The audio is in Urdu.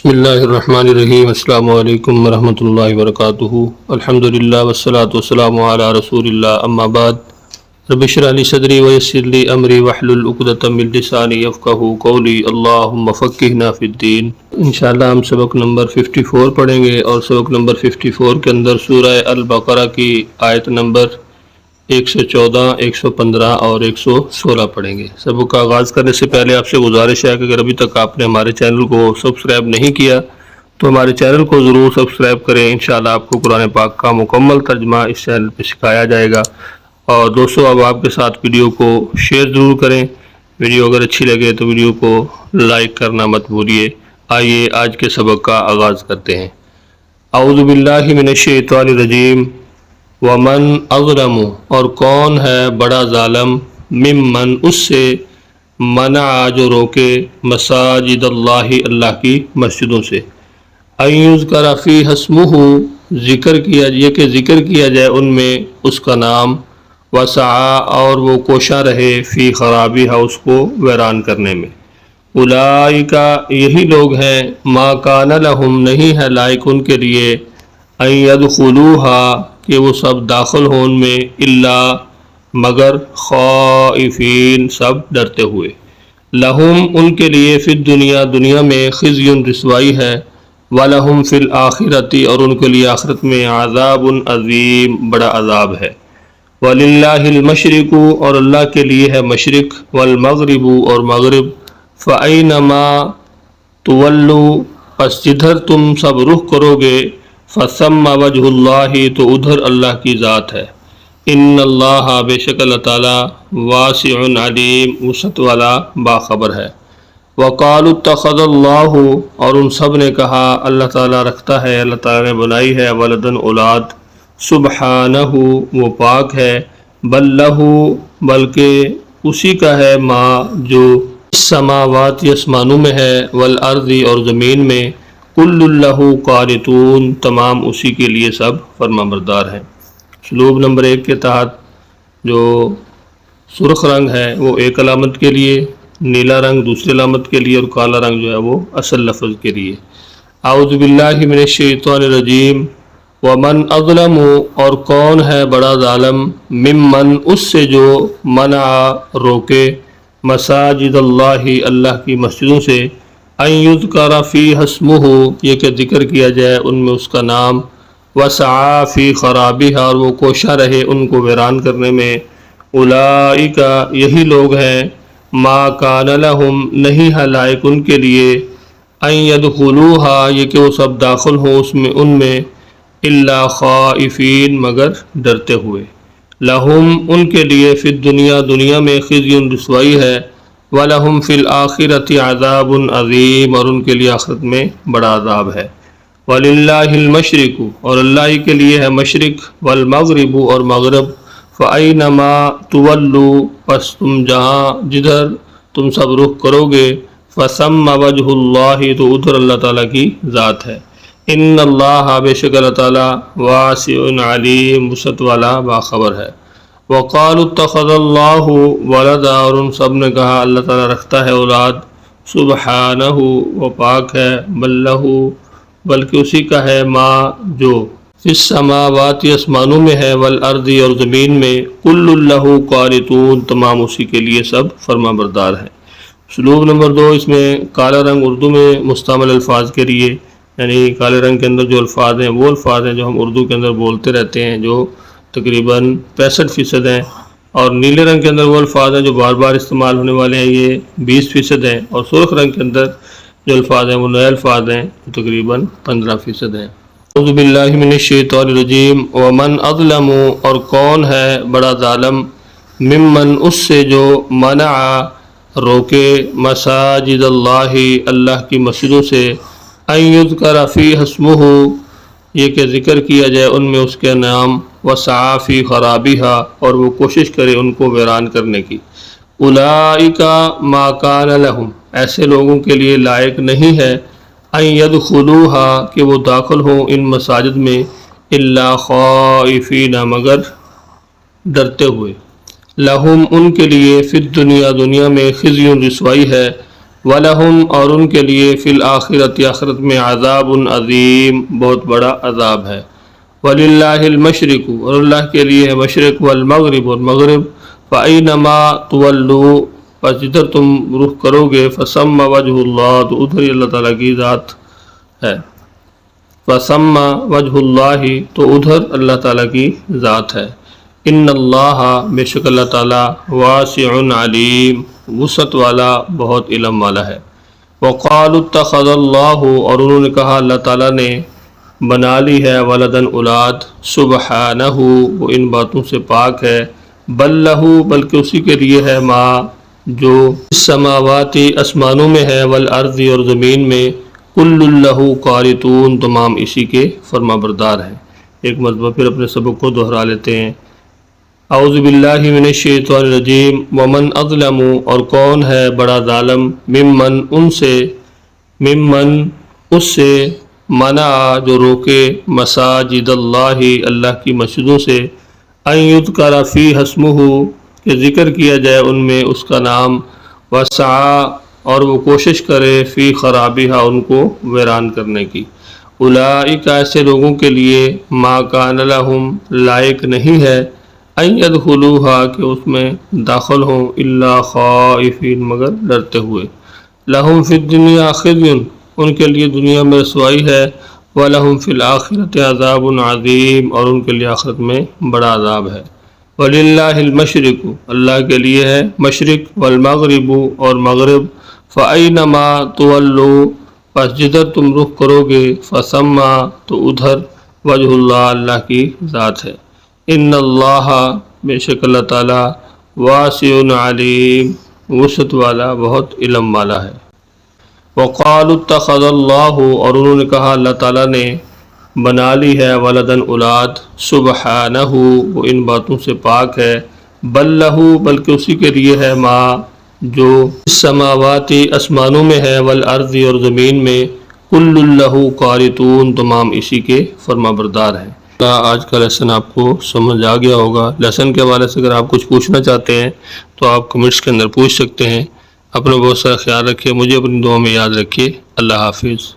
بسم اللہ الرحمن الرحیم۔ السلام علیکم ورحمۃ اللہ وبرکاتہ۔ الحمدللہ والصلاۃ والسلام علی رسول اللہ، اما بعد۔ رب اشرح لی صدری ویسر لی امری واحلل عقدۃ من لسانی یفقہوا قولی، اللہم فقہنا فی الدین۔ انشاءاللہ ہم سبق نمبر 54 پڑھیں گے، اور سبق نمبر 54 کے اندر سورہ البقرہ کی آیت نمبر 114، 115 اور 116 پڑھیں گے۔ سبق کا آغاز کرنے سے پہلے آپ سے گزارش ہے کہ اگر ابھی تک آپ نے ہمارے چینل کو سبسکرائب نہیں کیا تو ہمارے چینل کو ضرور سبسکرائب کریں۔ انشاءاللہ آپ کو قرآن پاک کا مکمل ترجمہ اس چینل پہ سکھایا جائے گا۔ اور دوستو، اب آپ کے ساتھ ویڈیو کو شیئر ضرور کریں۔ ویڈیو اگر اچھی لگے تو ویڈیو کو لائک کرنا مت بھولیے۔ آئیے آج کے سبق کا آغاز کرتے ہیں۔ اعوذ باللہ من الشیطان الرجیم۔ ومن اظلم، اور کون ہے بڑا ظالم، ممن، اس سے، منع، جو روکے، مساجد اللہ، اللہ کی مسجدوں سے، ان یذکر فیہا اسمہ، ذکر کیا یہ کہ ذکر کیا جائے ان میں اس کا نام، وسعی، اور وہ کوشاں رہے، فی خرابیہا، اس کو ویران کرنے میں۔ اولئک، یہی لوگ ہیں، ما کان لہم، نہیں ہے لائق ان کے لیے، ان یدخلوہا، کہ وہ سب داخل ہوں ان میں، الا، مگر، خائفین، سب ڈرتے ہوئے۔ لہم، ان کے لیے، فی الدنیا، دنیا میں، خزی، رسوائی ہے، ولہم فی الآخرۃ، اور ان کے لیے آخرت میں، عذاب عظیم، بڑا عذاب ہے۔ وللہ المشرق، اور اللہ کے لیے ہے مشرق، والمغرب، اور مغرب، فأینما تولوا، پس جدھر تم سب رخ کرو گے، فثم وجہ اللہ، تو ادھر اللہ کی ذات ہے۔ ان اللہ، بے شک اللہ تعالیٰ، واسع علیم، وسعت والا، باخبر ہے۔ وقالوا اتخذ اللہ، اور ان سب نے کہا اللہ تعالیٰ رکھتا ہے، اللہ تعالیٰ نے بنائی ہے، ولدن، اولاد، سبحانہ، وہ پاک ہے، بل لہ، بلکہ اسی کا ہے، ما، جو السماوات، آسمانوں میں ہے، والارض، اور زمین میں، کل لہ قانتون، تمام اسی کے لیے سب فرما بردار ہیں۔ اسلوب نمبر 1 کے تحت جو سرخ رنگ ہے وہ ایک علامت کے لیے، نیلا رنگ دوسری علامت کے لیے، اور کالا رنگ جو ہے وہ اصل لفظ کے لیے۔ اعوذ باللہ من الشیطان الرجیم۔ ومن اظلم، اور کون ہے بڑا ظالم، ممن، اس سے جو، منع، روکے، مساجد اللہ، اللہ کی مسجدوں سے، ان یذکر فیہا اسمہ، یہ کہ ذکر کیا جائے ان میں اس کا نام، وسعی فی خرابیہا، اور وہ کوشاں رہے ان کو ویران کرنے میں۔ اولئک، یہی لوگ ہیں، ما کان لہم، نہیں ہے لائق ان کے لیے، ان یدخلوہا، یہ کہ وہ سب داخل ہوں اس میں ان میں، الا خائفین، مگر ڈرتے ہوئے۔ لہم، ان کے لیے، فی الدنیا، دنیا میں، خزی، رسوائی ہے، وَلَهُمْ فِي الْآخِرَةِ عَذَابٌ عَظِيمٌ، اور ان کے لیے آخرت میں بڑا عذاب ہے۔ وَلِلَّهِ الْمَشْرِقُ، اور اللہ ہی کے لیے ہے مشرق، وَالْمَغْرِبُ، اور مغرب، فَأَيْنَمَا تُوَلُّوا، پس تم جہاں جدھر تم سب رخ کرو گے، فَثَمَّ وَجْهُ اللَّهِ، تو ادھر اللہ تعالیٰ کی ذات ہے۔ ان اللہ، بے شک اللہ تعالیٰ، واسع علیم، وسعت والا، باخبر ہے۔ وقالوا اتخذ اللہ ولدا، اور ان سب نے کہا اللہ تعالیٰ رکھتا ہے اولاد، سبحانہ، وہ پاک ہے، بل لہ، بلکہ اسی کا ہے، ما، جو فی السماوات، آسمانوں میں ہے، والارض، اور زمین میں، کل لہ قانتون، تمام اسی کے لیے سب فرما بردار ہیں۔ اسلوب نمبر 2، اس میں کالا رنگ اردو میں مستعمل الفاظ کے لیے، یعنی کالے رنگ کے اندر جو الفاظ ہیں وہ الفاظ ہیں جو ہم اردو کے اندر بولتے رہتے ہیں، جو تقریباً 65% ہیں، اور نیلے رنگ کے اندر وہ الفاظ ہیں جو بار بار استعمال ہونے والے ہیں، یہ 20% ہیں، اور سرخ رنگ کے اندر جو الفاظ ہیں وہ نئے الفاظ ہیں، جو تقریباً 15% ہیں۔ اعوذ باللہ من الشیطان الرجیم۔ ومن اظلم، اور کون ہے بڑا ظالم، ممن، اس سے جو، منع، روکے، مساجد اللہ، اللہ کی مسجدوں سے، ان یذکر فیہا اسمہ، یہ کہ ذکر کیا جائے ان میں اس کے نام، وسعی فی خرابیہا، اور وہ کوشش کرے ان کو ویران کرنے کی۔ اولئک ما کان لہم، ایسے لوگوں کے لیے لائق نہیں ہے، ان یدخلوہا، کہ وہ داخل ہوں ان مساجد میں، الا خائفین، مگر ڈرتے ہوئے۔ لہم، ان کے لیے، فی الدنیا، دنیا میں، خزی، رسوائی ہے، وَلَهُمْ اور ان کے لیے فی الآخرۃ آخرت میں عذاب عظیم بہت بڑا عذاب ہے۔ وَلِلَّهِ الْمَشْرِقُ اور اللہ کے لیے ہے مشرق، والمغرب اور مغرب، فَأَيْنَمَا تُوَلُّوا پس جدھر تم رخ کرو گے، فَثَمَّ وَجْهُ اللَّهِ تو ادھر ہی اللہ تعالیٰ کی ذات ہے، فَثَمَّ وَجْهُ اللَّهِ تو ادھر اللہ تعالیٰ کی ذات ہے۔ ان اللہ بے شک اللہ تعالیٰ واسع علیم وسعت والا بہت علم والا ہے۔ وقالوا اتخذ اللہ اور انہوں نے کہا اللہ تعالیٰ نے بنا لی ہے ولدن اولاد، سبحانہ وہ ان باتوں سے پاک ہے، بل لہ بلکہ اسی کے لیے ہے ما جو السماواتی آسمانوں میں ہے، والارض اور زمین میں، کل لہ قانتون تمام اسی کے فرما بردار ہیں۔ ایک مرتبہ پھر اپنے سبق کو دہرا لیتے ہیں۔ اعوذ باللہ من الشیطان الرجیم ومن اظلم اور کون ہے بڑا ظالم، ممن ان سے، ممن اس سے، منع جو روکے، مساجد اللہ اللہ کی مسجدوں سے، ان یذکر فیہا اسمہ کہ ذکر کیا جائے ان میں اس کا نام، وسعی اور وہ کوشش کرے فی خرابہا ان کو ویران کرنے کی۔ اولئک ایسے لوگوں کے لیے ما کان لہم لائق نہیں ہے، ان یدخلوہا کہ اس میں داخل ہوں، الا خائفین مگر ڈرتے ہوئے، لہم فی الدنیا خزی ان کے لیے دنیا میں رسوائی ہے، وَلَهُمْ فِي الْآخِرَةِ عَذَابٌ عَظِيمٌ اور ان کے لیے آخرت میں بڑا عذاب ہے۔ وَلِلَّهِ الْمَشْرِقُ اللہ کے لیے ہے مشرق، وَالْمَغْرِبُ اور مغرب، فَأَيْنَمَا تُوَلُّوا پس جدھر تم رخ کرو گے، فَثَمَّ تو ادھر، وجہ اللہ اللہ کی ذات ہے۔ ان اللہ بے شک اللہ تعالیٰ واسع علیم وسعت والا بہت علم والا ہے۔ وقالوا اتخذ اللہ اور انہوں نے کہا اللہ تعالیٰ نے بنا لی ہے ولدن اولاد، سبحانہ وہ ان باتوں سے پاک ہے، بل لہ بلکہ اسی کے لیے ہے ما جو السماواتی آسمانوں میں ہے، والارض اور زمین میں، کل لہ قانتون تمام اسی کے فرما بردار ہیں۔ آج کا لیسن آپ کو سمجھ آ گیا ہوگا۔ لیسن کے حوالے سے اگر آپ کچھ پوچھنا چاہتے ہیں تو آپ کمنٹس کے اندر پوچھ سکتے ہیں۔ اپنا بہت سارا خیال رکھیے، مجھے اپنی دعا میں یاد رکھیے۔ اللہ حافظ۔